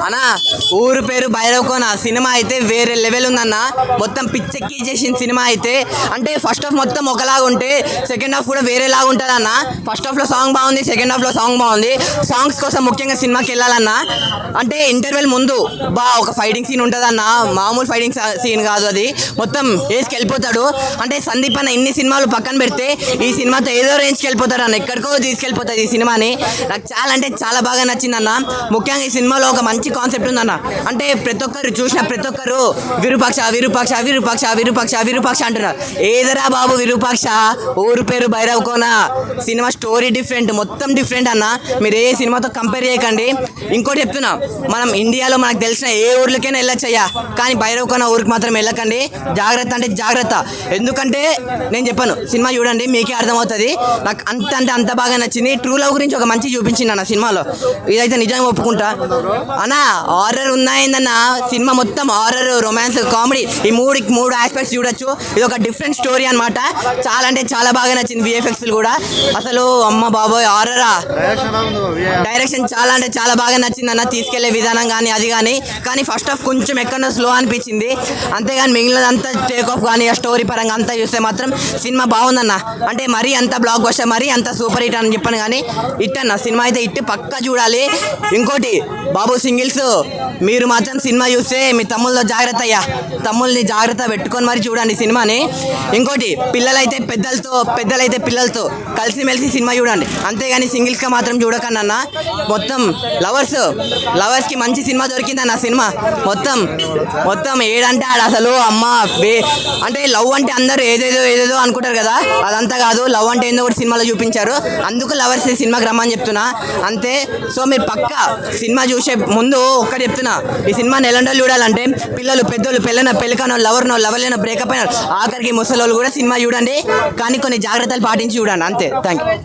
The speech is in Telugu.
అన్నా ఊరు పేరు భైరవకోన సినిమా అయితే వేరే లెవెల్ ఉందన్న. మొత్తం పిచ్చెక్కి చేసిన సినిమా అయితే. అంటే ఫస్ట్ హాఫ్ మొత్తం ఒకలాగా ఉంటే సెకండ్ హాఫ్ కూడా వేరేలాగా ఉంటుంది అన్న. ఫస్ట్ హాఫ్లో సాంగ్ బాగుంది, సెకండ్ హాఫ్లో సాంగ్ బాగుంది. సాంగ్స్ కోసం ముఖ్యంగా సినిమాకి వెళ్ళాలన్న. అంటే ఇంటర్వెల్ ముందు ఒక ఫైటింగ్ సీన్ ఉంటుంది అన్న. మామూలు ఫైటింగ్ సీన్ కాదు అది. మొత్తం వేసుకు వెళ్ళిపోతాడు. అంటే సందీప్ అన్న ఇన్ని సినిమాలు పక్కన పెడితే ఈ సినిమాతో ఏదో రేంజ్కి వెళ్ళిపోతాడు అన్న. ఎక్కడికో తీసుకెళ్ళిపోతుంది ఈ సినిమాని. నాకు చాలా అంటే చాలా బాగా నచ్చింది అన్న. ముఖ్యంగా ఈ సినిమాలో ఒక మంచి కాన్సెప్ట్ ఉందన్న. అంటే ప్రతి ఒక్కరు చూసిన ప్రతి ఒక్కరు విరూపాక్ష విరూపాక్ష విరూపాక్ష విరూపాక్ష విరూపాక్ష అంటున్నారు. ఏదరా బాబు విరూపాక్ష, ఊరు పేరు భైరవకోన. సినిమా స్టోరీ డిఫరెంట్, మొత్తం డిఫరెంట్ అన్న. మీరు ఏ సినిమాతో కంపేర్ చేయకండి. ఇంకోటి చెప్తున్నా, మనం ఇండియాలో మనకు తెలిసిన ఏ ఊర్లకైనా వెళ్ళొచ్చయ్యా, కానీ భైరవకోన ఊరికి మాత్రం వెళ్ళకండి. జాగ్రత్త అంటే జాగ్రత్త. ఎందుకంటే నేను చెప్పాను, సినిమా చూడండి మీకే అర్థమవుతుంది. నాకు అంత బాగా నచ్చింది. ట్రూ లవ్ గురించి ఒక మంచి చూపించింది అన్న సినిమాలో. ఇదైతే నిజంగా ఒప్పుకుంటా అన్నా. హారర్ ఉన్నాయిందన్న సినిమా మొత్తం. హారర్, రొమాన్స్, కామెడీ ఈ మూడు ఆస్పెక్ట్స్ చూడొచ్చు. ఇది ఒక డిఫరెంట్ స్టోరీ అనమాట. చాలా అంటే చాలా బాగా నచ్చింది. విఎఫ్ఎక్స్ కూడా అసలు అమ్మ బాబోయ్ హారరా. డైరెక్షన్ చాలా అంటే చాలా బాగా నచ్చింది అన్న. తీసుకెళ్లే విధానం కానీ అది కానీ ఫస్ట్ హాఫ్ కొంచెం ఎక్కడో స్లో అనిపించింది. అంతేగాని మిగిలినదంతా టేక్ ఆఫ్ కానీ ఆ స్టోరీ పరంగా అంతా చూస్తే మాత్రం సినిమా బాగుందన్న. అంటే మరీ అంత బ్లాక్ బస్టర్, మరీ అంత సూపర్ హిట్ అని చెప్పాను కానీ హిట్ అన్న. సినిమా అయితే హిట్ పక్కా చూడాలి. ఇంకోటి బాబు సింగిల్స్, మీరు మాత్రం సినిమా చూస్తే మీ తమ్ముళ్ళతో జాగ్రత్త అయ్యా. తమ్ముల్ని జాగ్రత్త పెట్టుకొని మరి చూడండి సినిమాని. ఇంకోటి పిల్లలైతే పెద్దలైతే పిల్లలతో కలిసిమెలిసి సినిమా చూడండి. అంతేగాని సింగిల్స్గా మాత్రం చూడకండి అన్న. మొత్తం లవర్స్కి మంచి సినిమా దొరికిందన్న. సినిమా మొత్తం ఏడంటే ఆడ అసలు అమ్మ అంటే లవ్ అంటే అందరూ ఏదేదో అనుకుంటారు కదా, అదంతా కాదు. లవ్ అంటే ఏందో కూడా సినిమాలో చూపించారు. అందుకు లవర్స్ సినిమాకి రమ్మని చెప్తున్నా అంతే. సో మీరు పక్కా సినిమా చూసే ముందు ఒక్కటి చెప్తున్నా, ఈ సినిమా నెలండలు చూడాలంటే పిల్లలు, పెద్దోళ్ళు, పెళ్ళికనో, లవర్ లేనో, బ్రేకప్ అయిన, ఆఖరికి ముసలోళ్ళు కూడా సినిమా చూడండి. కానీ కొన్ని జాగ్రత్తలు పాటించి చూడండి అంతే. Thank you.